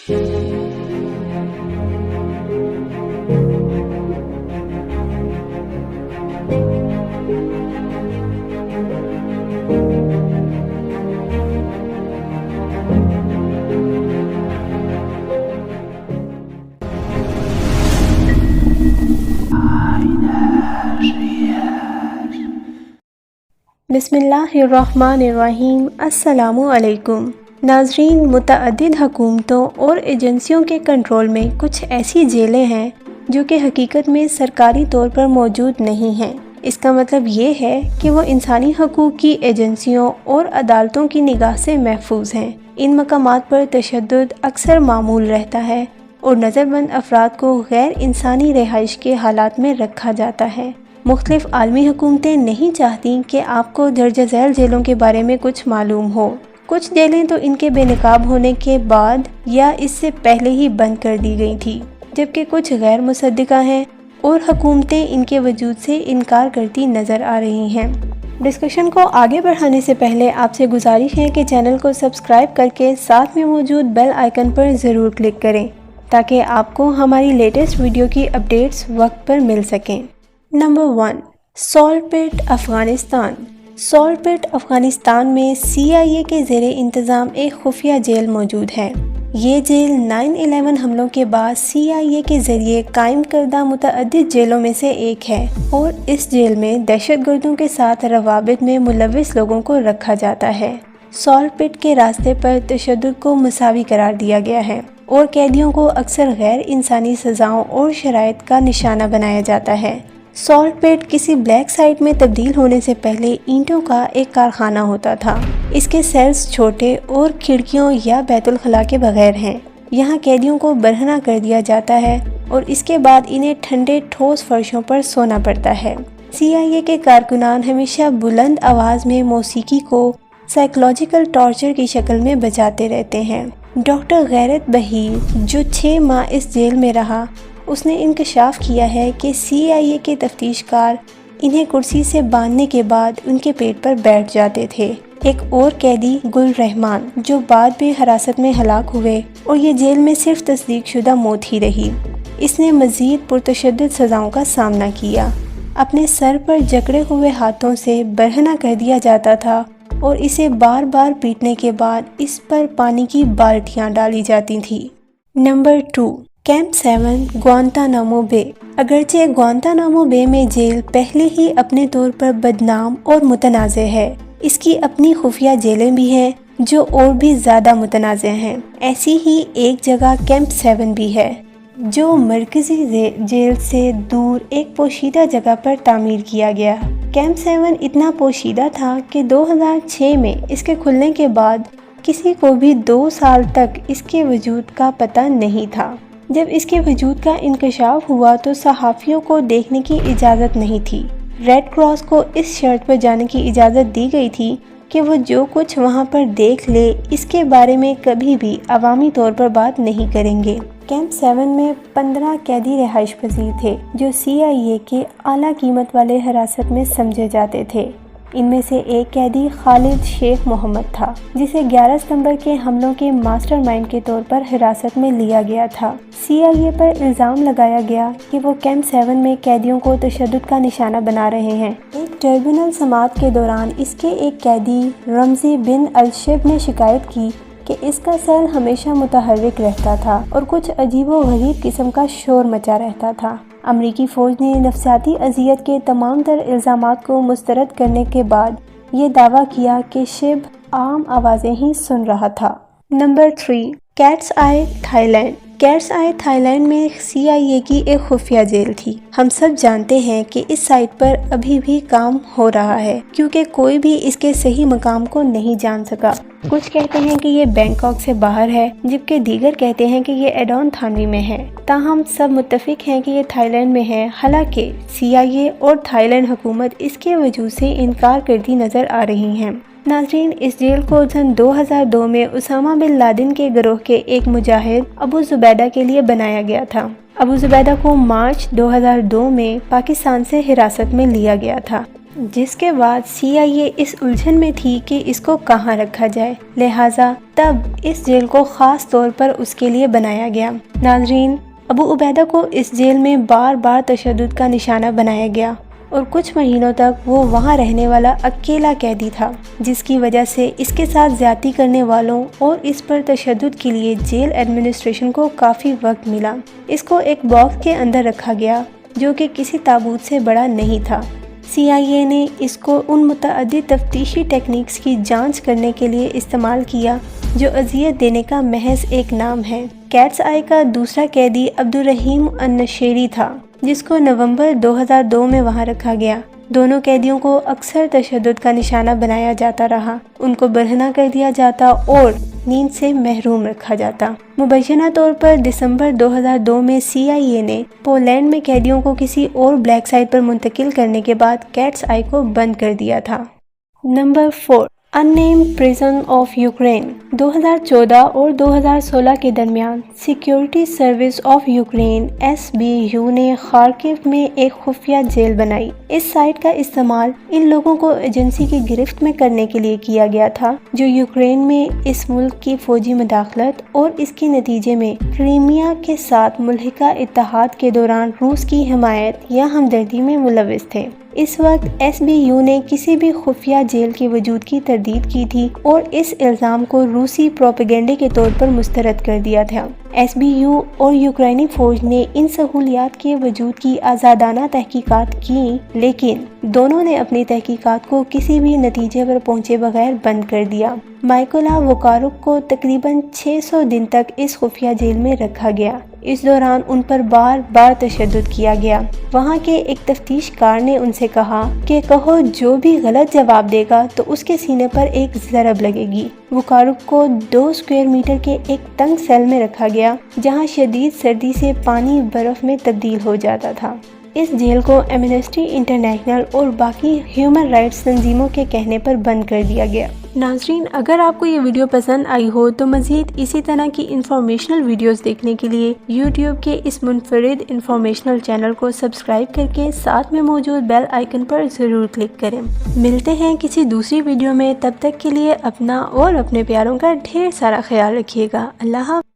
बिस्मिल्लाहिर्रहमानिर्रहीम। अस्सलामु अलैकुम नाज़रीन, मुतअद्दिद हुकूमतों और एजेंसियों के कंट्रोल में कुछ ऐसी जेलें हैं जो कि हकीकत में सरकारी तौर पर मौजूद नहीं हैं। इसका मतलब ये है कि वो इंसानी हकूक़ की एजेंसियों और अदालतों की निगाह से महफूज हैं। इन मकामात पर तशद्दुद अक्सर मामूल रहता है और नज़रबंद अफराद को गैर इंसानी रिहाइश के हालात में रखा जाता है। मुख्तलिफ आलमी हुकूमतें नहीं चाहती कि आपको दर्ज झैल जेलों के बारे में कुछ मालूम हो। कुछ जेलें तो इनके बेनकाब होने के बाद या इससे पहले ही बंद कर दी गई थी, जबकि कुछ गैर मुसद्दिका हैं और हुकूमतें इनके वजूद से इनकार करती नज़र आ रही हैं। डिस्कशन को आगे बढ़ाने से पहले आपसे गुजारिश है कि चैनल को सब्सक्राइब करके साथ में मौजूद बेल आइकन पर ज़रूर क्लिक करें ताकि आपको हमारी लेटेस्ट वीडियो की अपडेट्स वक्त पर मिल सकें। नंबर 1, सॉल्ट पिट अफ़गानिस्तान। सॉल्ट पिट अफ़गानिस्तान में CIA के ज़ेरे इंतज़ाम एक खुफिया जेल मौजूद है। ये जेल 9/11 हमलों के बाद CIA के ज़रिए कायम करदा मुतअद्दिद जेलों में से एक है और इस जेल में दहशतगर्दों के साथ रवाबित में मुलव्विस लोगों को रखा जाता है। सॉल्ट पिट के रास्ते पर तशद्दुद को मसावी करार दिया गया है और कैदियों को अक्सर गैर इंसानी सज़ाओं और शराइत का निशाना बनाया जाता है। सॉल्ट पिट किसी ब्लैक साइट में तब्दील होने से पहले ईंटों का एक कारखाना होता था। इसके सेल्स छोटे और खिड़कियों या बैतुल खला के बगैर हैं। यहाँ कैदियों को बरहना कर दिया जाता है और इसके बाद इन्हें ठंडे ठोस फर्शों पर सोना पड़ता है। CIA के कारकुनान हमेशा बुलंद आवाज़ में मौसीकी को साइकोलॉजिकल टॉर्चर की शक्ल में बजाते रहते हैं। डॉक्टर गैरत बहीर, जो 6 माह इस जेल में रहा, उसने इंकशाफ किया है कि CIA के तफ्तीशकार इन्हें कुर्सी से बांधने के बाद उनके पेट पर बैठ जाते थे। एक और कैदी गुल रहमान, जो बाद में हिरासत में हलाक हुए और ये जेल में सिर्फ तस्दीक शुदा मौत ही रही, इसने मज़ीद पुरतशद्दुद सज़ाओं का सामना किया। अपने सर पर जकड़े हुए हाथों से बरहना कर दिया जाता था और इसे बार बार पीटने के बाद इस पर पानी की बाल्टियाँ डाली जाती थी। नंबर 2, कैंप 7 ग्वांतानामो बे। अगरचे ग्वांतानामो बे में जेल पहले ही अपने तौर पर बदनाम और मुतनाज़ है, इसकी अपनी खुफिया जेलें भी हैं जो और भी ज़्यादा मुतनाज़ हैं। ऐसी ही एक जगह कैंप 7 भी है जो मरकज़ी जेल से दूर एक पोशीदा जगह पर तामीर किया गया। कैंप 7 इतना पोशीदा था कि 2006 में इसके खुलने के बाद किसी को भी 2 साल तक इसके वजूद का पता नहीं था। जब इसके वजूद का इंकशाफ हुआ तो सहाफ़ियों को देखने की इजाज़त नहीं थी। रेड क्रॉस को इस शर्त पर जाने की इजाज़त दी गई थी कि वो जो कुछ वहाँ पर देख ले इसके बारे में कभी भी अवामी तौर पर बात नहीं करेंगे। कैंप 7 में 15 कैदी रिहाइश पजीर थे जो CIA के आला कीमत वाले हिरासत में समझे जाते थे। इनमें से एक कैदी खालिद शेख मोहम्मद था, जिसे 11 सितंबर के हमलों के मास्टरमाइंड के तौर पर हिरासत में लिया गया था। CIA पर इल्ज़ाम लगाया गया कि वो कैंप 7 में कैदियों को तशद्दुद का निशाना बना रहे हैं। एक ट्रिब्यूनल समाअत के दौरान इसके एक कैदी रमज़ी बिन अल-शिब ने शिकायत की कि इसका सेल हमेशा मुतहर्रिक रहता था और कुछ अजीबो गरीब किस्म का शोर मचा रहता था। अमरीकी फ़ौज ने नफ्सियाती अजियत के तमाम तर इल्ज़ामात को मुस्तरद करने के बाद ये दावा किया कि शिब आम आवाज़ें ही सुन रहा था। नंबर 3, कैट्स आई थाईलैंड। कैट्स आई थाईलैंड में CIA की एक खुफिया जेल थी। हम सब जानते हैं कि इस साइट पर अभी भी काम हो रहा है क्योंकि कोई भी इसके सही मकाम को नहीं जान सका। कुछ कहते हैं कि ये बैंकॉक से बाहर है, जबकि दीगर कहते हैं कि ये एडोन थानवी में है। ताहम सब मुत्तफिक हैं कि ये थाईलैंड में है। हालांकि CIA और थाईलैंड हुकूमत इसके वजूद से इनकार करती नज़र आ रही हैं। नाज़रीन, इस जेल को सन 2002 में उसामा बिन लादेन के गिरोह के एक मुजाहिद अबू जुबैदा के लिए बनाया गया था। अबू जुबैदा को मार्च 2002 में पाकिस्तान से हिरासत में लिया गया था। جس کے بعد CIA اس الجھن میں تھی کہ اس کو کہاں رکھا جائے، لہٰذا تب اس جیل کو خاص طور پر اس کے لیے بنایا گیا۔ ناظرین، ابو عبیدہ کو اس جیل میں بار بار تشدد کا نشانہ بنایا گیا اور کچھ مہینوں تک وہ وہاں رہنے والا اکیلا قیدی تھا، جس کی وجہ سے اس کے ساتھ زیادتی کرنے والوں اور اس پر تشدد کے لیے جیل ایڈمنسٹریشن کو کافی وقت ملا۔ اس کو ایک باکس کے اندر رکھا گیا جو کہ کسی تابوت سے بڑا نہیں تھا۔ CIA نے اس کو ان متعدد تفتیشی ٹیکنیکس کی جانچ کرنے کے لیے استعمال کیا جو اذیت دینے کا محض ایک نام ہے۔ کیٹس آئی کا دوسرا قیدی عبدالرحیم النشیری تھا، جس کو نومبر 2002 میں وہاں رکھا گیا۔ دونوں قیدیوں کو اکثر تشدد کا نشانہ بنایا جاتا رہا، ان کو برہنہ کر دیا جاتا اور نیند سے محروم رکھا جاتا۔ مبینہ طور پر دسمبر 2002 میں CIA نے پولینڈ میں قیدیوں کو کسی اور بلیک سائٹ پر منتقل کرنے کے بعد کیٹس آئی کو بند کر دیا تھا۔ Number 4، unnamed prison of Ukraine. 2014 اور 2016 کے درمیان security service of Ukraine SBU نے خارکیو میں ایک خفیہ جیل بنائی۔ اس سائٹ کا استعمال ان لوگوں کو ایجنسی کی گرفت میں کرنے کے لیے کیا گیا تھا جو یوکرین میں اس ملک کی فوجی مداخلت اور اس کے نتیجے میں کرائمیا کے ساتھ ملحقہ اتحاد کے دوران روس کی حمایت یا ہمدردی میں ملوث تھے۔ اس وقت SBU نے کسی بھی خفیہ جیل کے وجود کی تردید کی تھی اور اس الزام کو روسی پروپیگنڈے کے طور پر مسترد کر دیا تھا۔ SBU اور یوکرینی فوج نے ان سہولیات کے وجود کی آزادانہ تحقیقات کی، لیکن دونوں نے اپنی تحقیقات کو کسی بھی نتیجے پر پہنچے بغیر بند کر دیا۔ مائکولا وکاروک کو تقریباً 600 دن تک اس خفیہ جیل میں رکھا گیا۔ اس دوران ان پر بار بار تشدد کیا گیا۔ وہاں کے ایک تفتیش کار نے ان سے کہا کہ کہو جو بھی غلط جواب دے گا تو اس کے سینے پر ایک ضرب لگے گی۔ وکاروک کو 2 اسکوائر میٹر کے ایک تنگ سیل میں رکھا گیا جہاں شدید سردی سے پانی برف میں تبدیل ہو جاتا تھا۔ اس جیل کو ایمنسٹی انٹرنیشنل اور باقی ہیومن رائٹس تنظیموں کے کہنے پر بند کر دیا گیا۔ ناظرین، اگر آپ کو یہ ویڈیو پسند آئی ہو تو مزید اسی طرح کی انفارمیشنل ویڈیوز دیکھنے کے لیے YouTube کے اس منفرد انفارمیشنل چینل کو سبسکرائب کر کے ساتھ میں موجود بیل آئیکن پر ضرور کلک کریں۔ ملتے ہیں کسی دوسری ویڈیو میں، تب تک کے لیے اپنا اور اپنے پیاروں کا ڈھیر سارا خیال رکھیے گا۔ اللہ حافظ۔